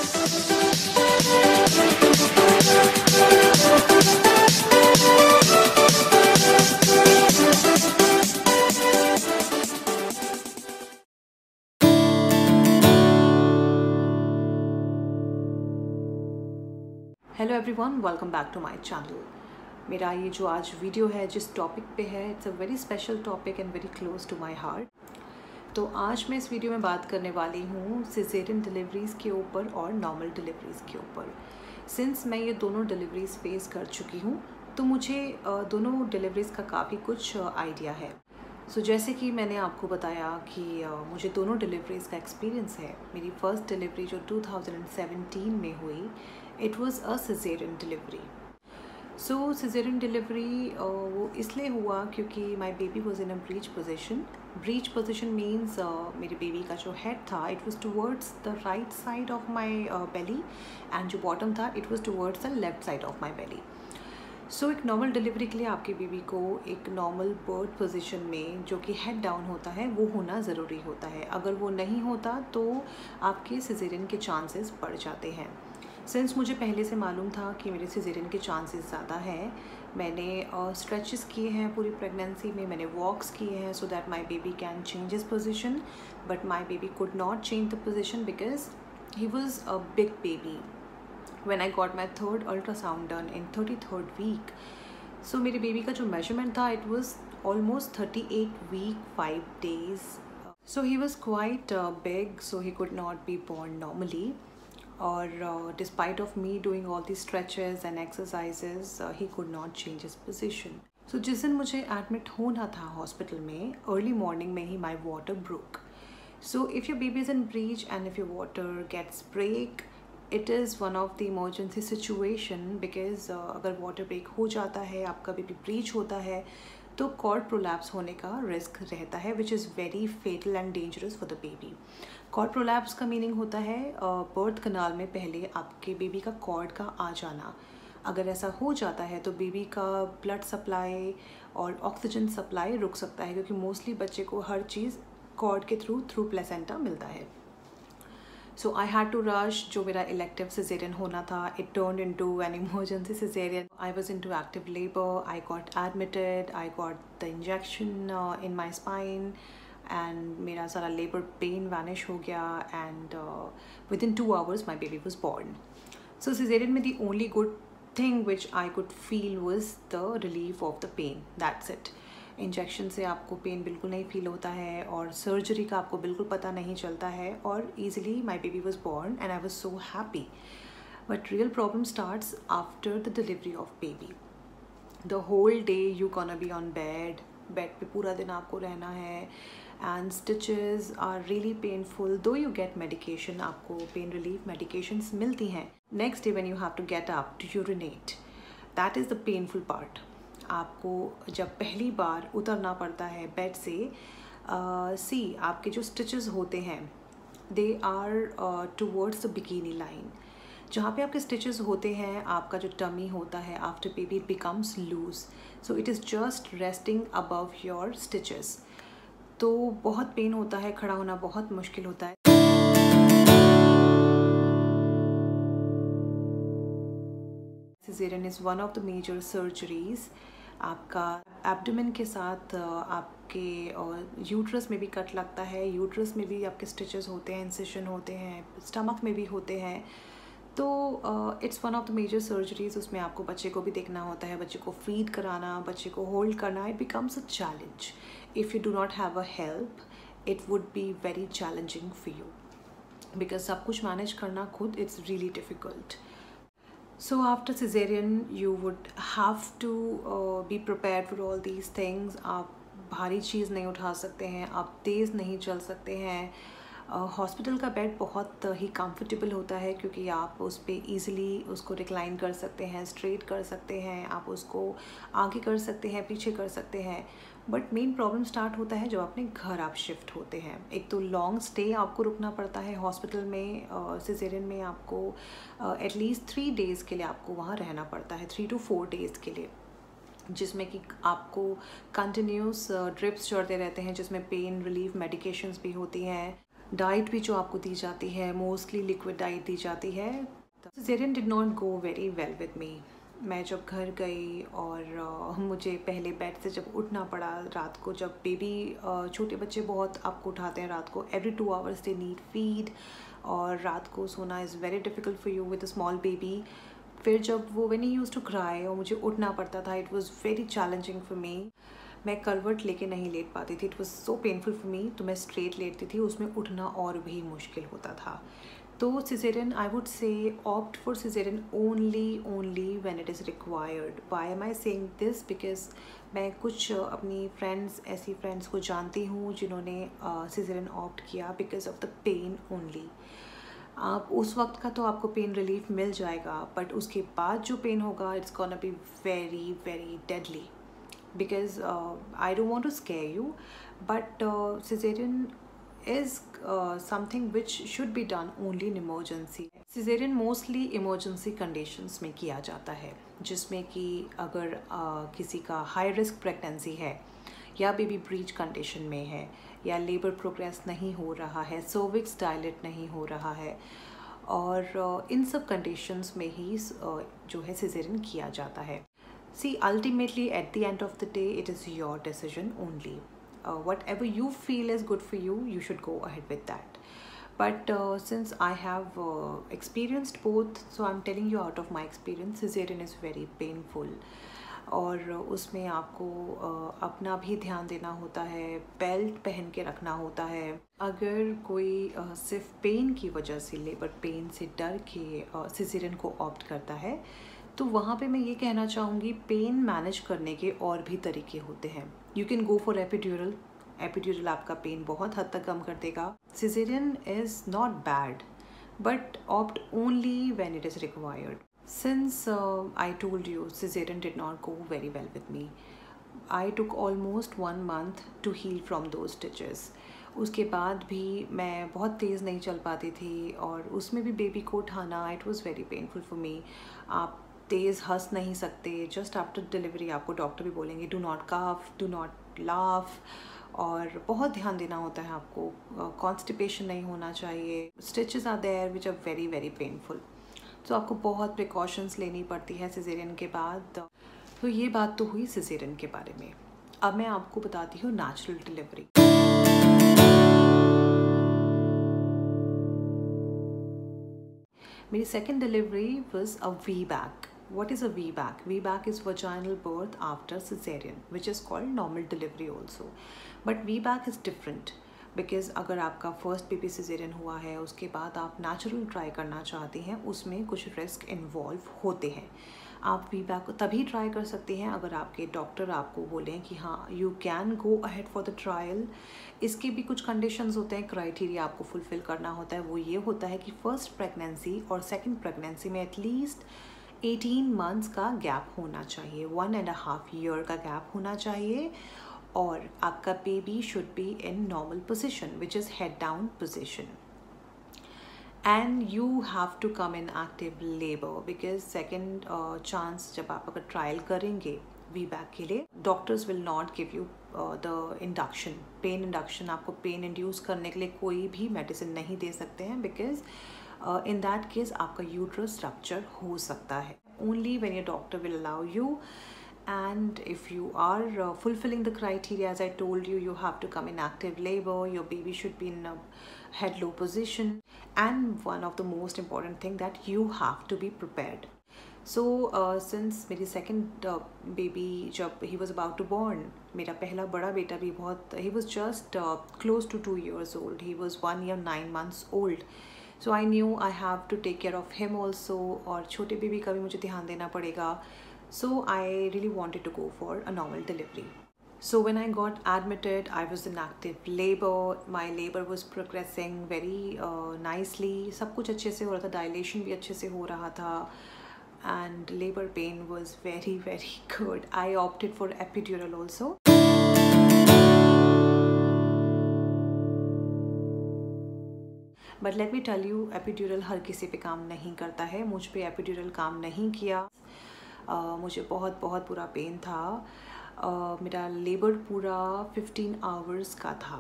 Hello everyone, welcome back to my channel. मेरा ये जो आज वीडियो है जिस टॉपिक पे है, it's a very special topic and very close to my heart. तो आज मैं इस वीडियो में बात करने वाली हूँ सिजेरियन डिलीवरीज़ के ऊपर और नॉर्मल डिलीवरीज़ के ऊपर। सिंस मैं ये दोनों डिलीवरीज़ फेस कर चुकी हूँ तो मुझे दोनों डिलीवरीज़ का काफ़ी कुछ आइडिया है। सो जैसे कि मैंने आपको बताया कि मुझे दोनों डिलीवरीज़ का एक्सपीरियंस है। मेरी फ़र्स्ट डिलीवरी जो 2017 में हुई, it was a caesarean delivery. So caesarean delivery वो इसलिए हुआ क्योंकि my baby was in a breech position. Breech position means मेरे बेबी का जो हेड था it was towards the right side of my belly, and जो बॉटम था it was towards the left side of my belly. So एक normal delivery के लिए आपके बेबी को एक नॉर्मल बर्थ पोजीशन में जो कि हेड डाउन होता है वो होना ज़रूरी होता है। अगर वो नहीं होता तो आपके सिजेरियन के चांसेस बढ़ जाते हैं। सिंस मुझे पहले से मालूम था कि मेरे सिजेरियन के चांसेस ज़्यादा हैं, मैंने स्ट्रेचेस किए हैं पूरी प्रेगनेंसी में, मैंने वॉक्स किए हैं so that my baby can change his position, but my baby could not change the position because he was a big baby. When I got my third ultrasound done in 33rd week, so मेरे baby का जो measurement था it was almost 38 week 5 days. So he was quite big, so he could not be born normally. और despite of me doing all these stretches and exercises, he could not change his position. So जिस दिन मुझे admit होना था hospital में, early morning में ही my water broke. So if your baby is in breech and if your water gets break, it is one of the emergency situation because अगर water break हो जाता है, आपका बेबी ब्रीच होता है, तो कॉर्ड प्रोलैप्स होने का रिस्क रहता है which is very fatal and dangerous for the baby. Cord prolapse का मीनिंग होता है बर्थ कनाल में पहले आपके बेबी का कॉर्ड का आ जाना। अगर ऐसा हो जाता है तो बेबी का ब्लड सप्लाई और ऑक्सीजन सप्लाई रुक सकता है, क्योंकि मोस्टली बच्चे को हर चीज़ कॉर्ड के थ्रू प्लेसेंटा मिलता है। So I had to rush. जो मेरा elective cesarean होना था, it turned into an emergency cesarean. I was into active labor. I got admitted. I got the injection in my spine, and मेरा सारा labor pain vanish हो गया, and within 2 hours my baby was born. So cesarean में the only good thing which I could feel was the relief of the pain. That's it. Injection से आपको pen बिल्कुल नहीं feel होता है और सर्जरी का आपको बिल्कुल पता नहीं चलता है, और easily my baby was born and I was so happy. But real problem starts after the delivery of baby. The whole day you gonna be on bed पे पूरा दिन आपको रहना है, and stitches are really painful. Though you get medication, आपको pain relief medications मिलती हैं। Next day when you have to get up to urinate, that is the painful part. आपको जब पहली बार उतरना पड़ता है बेड से, आपके जो स्टिचेस होते हैं they are towards the bikini line. जहाँ पे आपके स्टिचेस होते हैं, आपका जो टमी होता है after baby it becomes loose, so it is just resting above your stitches. तो बहुत पेन होता है, खड़ा होना बहुत मुश्किल होता है। Caesarean is one of the major surgeries. आपका एब्डोमेन के साथ आपके यूट्रस में भी कट लगता है, यूट्रस में भी आपके स्टिचेस होते हैं, इंसिशन होते हैं, स्टमक में भी होते हैं। तो it's one of the major surgeries. उसमें आपको बच्चे को भी देखना होता है, बच्चे को फीड कराना, बच्चे को होल्ड करना, it becomes a challenge. If you do not have a help it would be very challenging for you, because सब कुछ मैनेज करना खुद it's really difficult. So after cesarean you would have to be prepared for all these things. आप भारी चीज़ नहीं उठा सकते हैं, आप तेज़ नहीं चल सकते हैं। हॉस्पिटल का बेड बहुत ही कंफर्टेबल होता है क्योंकि आप उस पर ईज़िली उसको रिक्लाइन कर सकते हैं, स्ट्रेट कर सकते हैं, आप उसको आगे कर सकते हैं, पीछे कर सकते हैं। बट मेन प्रॉब्लम स्टार्ट होता है जब अपने घर आप शिफ्ट होते हैं। एक तो लॉन्ग स्टे आपको रुकना पड़ता है हॉस्पिटल में। सिजेरियन में आपको एटलीस्ट 3 डेज़ के लिए आपको वहाँ रहना पड़ता है, 3 to 4 डेज़ के लिए, जिसमें कि आपको कंटिन्यूस ड्रिप्स चढ़ते रहते हैं, जिसमें पेन रिलीफ मेडिकेशंस भी होती हैं। डाइट भी जो आपको दी जाती है मोस्टली लिक्विड डाइट दी जाती है। Caesarean did not go very well with me. मैं जब घर गई और मुझे पहले बेड से जब उठना पड़ा रात को, जब बेबी छोटे बच्चे बहुत आपको उठाते हैं रात को, every 2 hours they need feed, और रात को सोना is very difficult for you with a small baby. फिर जब वो when he used to cry और मुझे उठना पड़ता था, it was very challenging for me. मैं करवट लेके नहीं लेट पाती थी, it was so painful for me. तो मैं स्ट्रेट लेटती थी, उसमें उठना और भी मुश्किल होता था। तो caesarean, I would say opt for caesarean only when it is required. Why am I saying this? Because मैं कुछ अपनी ऐसी फ्रेंड्स को जानती हूँ जिन्होंने सिजेरियन ऑप्ट किया because of the pain only. आप उस वक्त का तो आपको पेन रिलीफ मिल जाएगा, बट उसके बाद जो पेन होगा it's gonna be very very deadly. Because I don't want to scare you, but caesarean is something which should be done only in emergency. Cesarean mostly emergency conditions में किया जाता है, जिसमें कि अगर किसी का हाई रिस्क प्रेगनेंसी है, या बेबी ब्रीच कंडीशन में है, या लेबर प्रोग्रेस नहीं हो रहा है, सर्विक्स डायलेट नहीं हो रहा है, और इन सब कंडीशंस में ही जो है सिजेरियन किया जाता है। See, ultimately at the end of the day it is your decision only. Whatever you feel is good for you, you should go ahead with that. But since I have experienced both, so I'm telling you out of my experience, cesarean is very painful. और उसमें आपको अपना भी ध्यान देना होता है, belt पहन के रखना होता है। अगर कोई सिर्फ पेन की वजह से, लेबर पेन से डर के सिजेरियन को ऑप्ट करता है, तो वहाँ पे मैं ये कहना चाहूँगी, पेन मैनेज करने के और भी तरीके होते हैं। You can go for epidural. Epidural आपका पेन बहुत हद तक कम कर देगा। Caesarean is not bad, but opt only when it is required. Since I told you cesarean did not go very well with me, I took almost 1 month to heal from those stitches. उसके बाद भी मैं बहुत तेज़ नहीं चल पाती थी, और उसमें भी बेबी को उठाना, it was very painful for me. आप तेज़ हंस नहीं सकते। जस्ट आफ्टर डिलीवरी आपको डॉक्टर भी बोलेंगे do not cough, do not laugh, और बहुत ध्यान देना होता है आपको। कॉन्स्टिपेशन नहीं होना चाहिए। Stitches are there which are very very painful. तो आपको बहुत प्रिकॉशंस लेनी पड़ती है सिजेरियन के बाद। तो ये बात तो हुई सिजेरियन के बारे में। अब मैं आपको बताती हूँ नेचुरल डिलीवरी। मेरी second delivery was a VBAC. What is a VBAC? VBAC is vaginal birth after cesarean, which is called normal delivery also. But VBAC is different. Because अगर आपका फर्स्ट बेबी सिजेरियन हुआ है, उसके बाद आप natural try करना चाहते हैं, उसमें कुछ रिस्क इन्वॉल्व होते हैं। आप VBAC को तभी ट्राई कर सकते हैं अगर आपके डॉक्टर आपको बोलें कि हाँ you can go ahead for the trial. इसके भी कुछ कंडीशंस होते हैं, क्राइटेरिया आपको फुलफ़िल करना होता है। वो ये होता है कि फ़र्स्ट प्रेगनेंसी और सेकेंड प्रेगनेंसी में एटलीस्ट 18 मंथ्स का गैप होना चाहिए, 1.5 ईयर का गैप होना चाहिए, और आपका baby should be in normal position which is head down position, and you have to come in active labour. Because second chance जब आप अगर ट्रायल करेंगे VBAC के लिए, doctors will not give you the induction, pain induction. आपको pain induce करने के लिए कोई भी मेडिसिन नहीं दे सकते हैं, बिकॉज in that case आपका यूट्रस रप्चर हो सकता है। only when your doctor will allow you, and if you are fulfilling the criteria as I told you, you have to come in active labor, your baby should be in a head low position, and one of the most important thing that you have to be prepared. So since मेरी second baby जब he was about to born, मेरा पहला बड़ा बेटा भी बहुत, he was just close to 2 years old, he was 1 year 9 months old. So I knew I have to take care of him also, और छोटे बेबी का भी मुझे ध्यान देना पड़ेगा. So I really wanted to go for a normal delivery. So when I got admitted, I was in active labor. My labor was progressing very nicely. सब कुछ अच्छे से हो रहा था, dilation भी अच्छे से हो रहा था, and labor pain was very very good. I opted for epidural also. But let me tell you, epidural हर किसी पे काम नहीं करता है। मुझ पे एपिड्यूरल काम नहीं किया। मुझे बहुत बहुत बुरा पेन था। मेरा लेबर पूरा 15 आवर्स का था।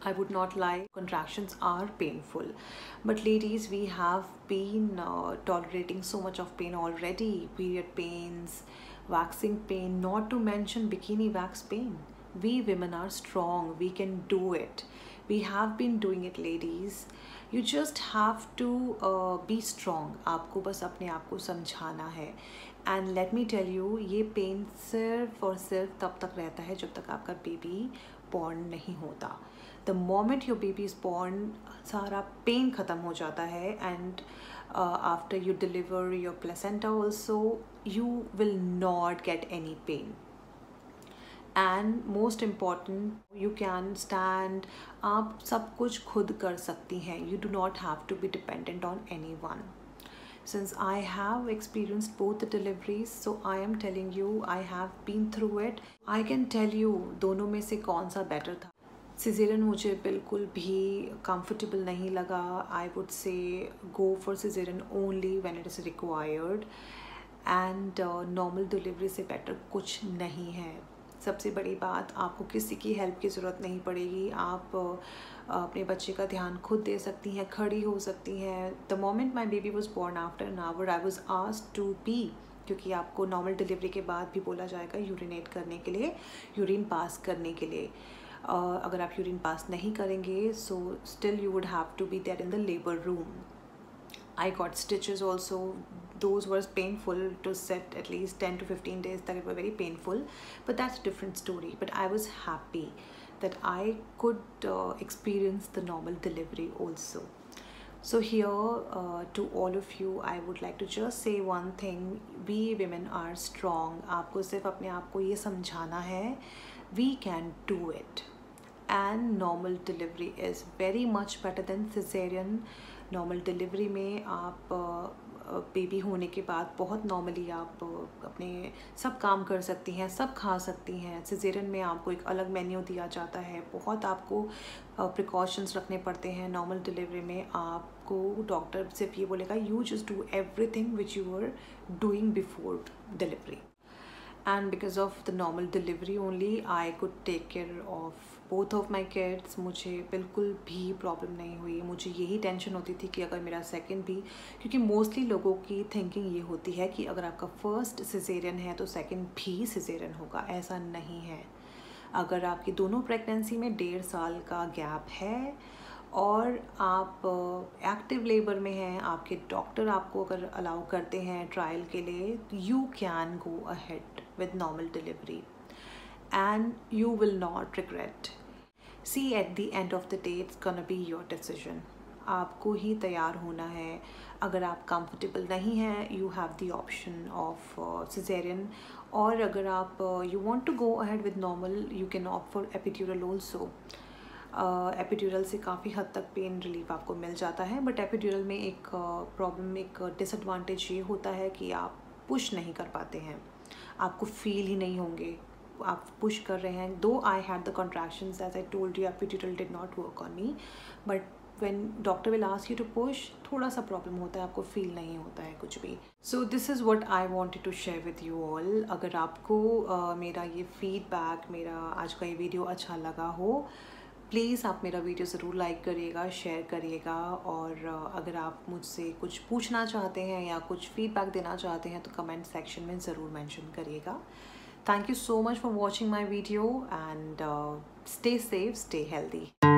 I would not lie, contractions are painful. But ladies, we have been tolerating so much of pain already. Period pains, waxing pain, not to mention bikini wax pain. We women are strong. We can do it. We have been doing it, ladies. You just have to be strong. आपको बस अपने आप को समझाना है. And let me tell you, ये pen सिर्फ और सिर्फ तब तक रहता है जब तक आपका बेबी बॉर्न नहीं होता. The moment your baby is born, सारा पेन ख़त्म हो जाता है. And after you deliver your placenta also, you will not get any pain. And most important, you can stand. आप सब कुछ खुद कर सकती हैं. You do not have to be dependent on anyone. Since I have experienced both the deliveries, so I am telling you, I have been through it. I can tell you दोनों में से कौन सा better था. Caesarean मुझे बिल्कुल भी comfortable नहीं लगा. आई वुड से go for caesarean only when it is required. And normal delivery से बेटर कुछ नहीं है. सबसे बड़ी बात, आपको किसी की हेल्प की ज़रूरत नहीं पड़ेगी. आप अपने बच्चे का ध्यान खुद दे सकती हैं, खड़ी हो सकती हैं. The moment my baby was born, after an hour I was asked to pee, क्योंकि आपको नॉर्मल डिलीवरी के बाद भी बोला जाएगा यूरिनेट करने के लिए, यूरिन पास करने के लिए. अगर आप यूरिन पास नहीं करेंगे, so still you would have to be there in the labour room. I got stitches also. Those were painful to sit at least 10 to 15 days, that it were very painful, but that's a different story. But I was happy that I could experience the normal delivery also. So here to all of you, I would like to just say one thing. We women are strong. आपको सिर्फ अपने आप को ये समझाना है, we can do it. And normal delivery is very much better than cesarean. Normal delivery में आप बेबी होने के बाद बहुत नॉर्मली आप अपने सब काम कर सकती हैं, सब खा सकती हैं. सिजेरियन में आपको एक अलग मेन्यू दिया जाता है, बहुत आपको प्रिकॉशंस रखने पड़ते हैं. नॉर्मल डिलीवरी में आपको डॉक्टर सिर्फ ये बोलेगा, you just do everything which you are doing before delivery. And because of the normal delivery only, I could take care of both of my kids. मुझे बिल्कुल भी प्रॉब्लम नहीं हुई. मुझे यही टेंशन होती थी कि अगर मेरा सेकंड भी, क्योंकि मोस्टली लोगों की थिंकिंग ये होती है कि अगर आपका फर्स्ट सिजेरियन है तो सेकंड भी सिजेरियन होगा. ऐसा नहीं है. अगर आपकी दोनों प्रेगनेंसी में 1.5 साल का गैप है और आप एक्टिव लेबर में हैं, आपके डॉक्टर आपको अगर अलाउ करते हैं ट्रायल के लिए, you can go ahead with normal delivery and you will not regret. See, at the end of the day, it's gonna be your decision. आपको ही तैयार होना है. अगर आप comfortable नहीं हैं, you have the option of cesarean. और अगर आप you want to go ahead with normal, you can opt for epidural also. Epidural से काफ़ी हद तक पेन रिलीफ आपको मिल जाता है. बट एपिड्यूरल में एक प्रॉब्लम, एक डिसएडवांटेज ये होता है कि आप पुश नहीं कर पाते हैं, आपको फील ही नहीं होंगे आप पुश कर रहे हैं. Though I had the contractions, as I told you, epidural did not work on me. But when doctor will ask you to push, थोड़ा सा प्रॉब्लम होता है, आपको फील नहीं होता है कुछ भी. So this is what I wanted to share with you all. अगर आपको मेरा ये फीडबैक, मेरा आज का ये वीडियो अच्छा लगा हो, प्लीज़ आप मेरा वीडियो ज़रूर लाइक करिएगा, शेयर करिएगा. और अगर आप मुझसे कुछ पूछना चाहते हैं या कुछ फीडबैक देना चाहते हैं तो कमेंट सेक्शन में ज़रूर मेंशन करिएगा. Thank you so much for watching my video and stay safe, stay healthy.